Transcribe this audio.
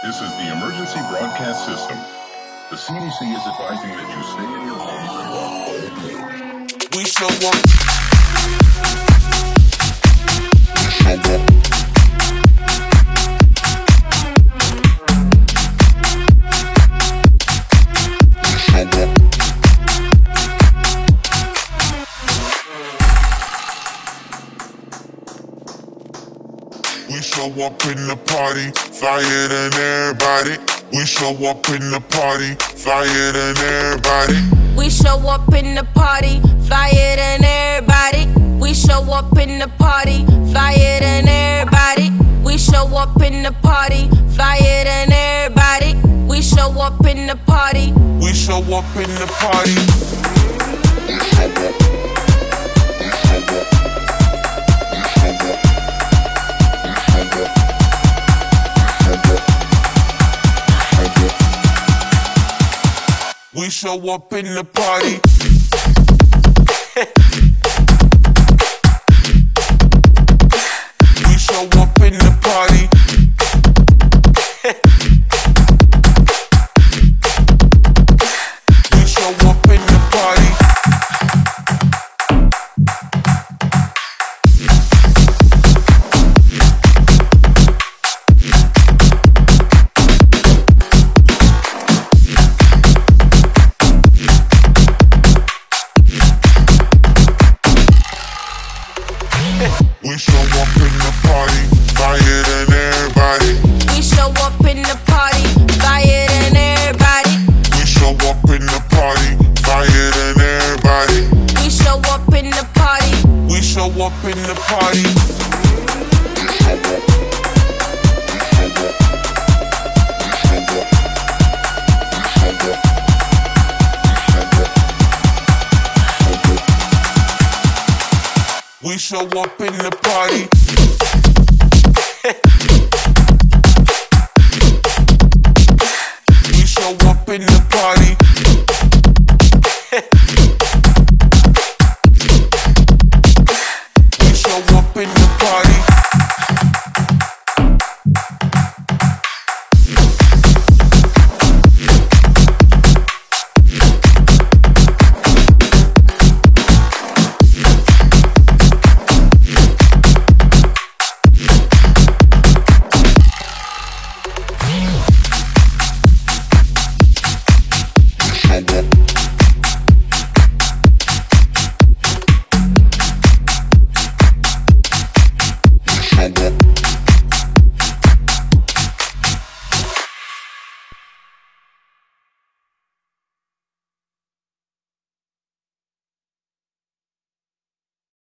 This is the emergency broadcast system. The CDC is advising that you stay in your homes and lock all doors. We show up. We show up in the party, flyer than everybody. We show up in the party, flyer than everybody. We show up in the party, flyer than everybody. We show up in the party, flyer than everybody. We show up in the party, flyer than everybody. We show up in the party. We show up in the party. We show up in the party. We show up in the party. We show up in the party. We show up in the party, flyer than everybody. We show up in the party, flyer than everybody. We show up in the party, flyer than everybody. We show up in the party. We show up in the party. We show up in the party.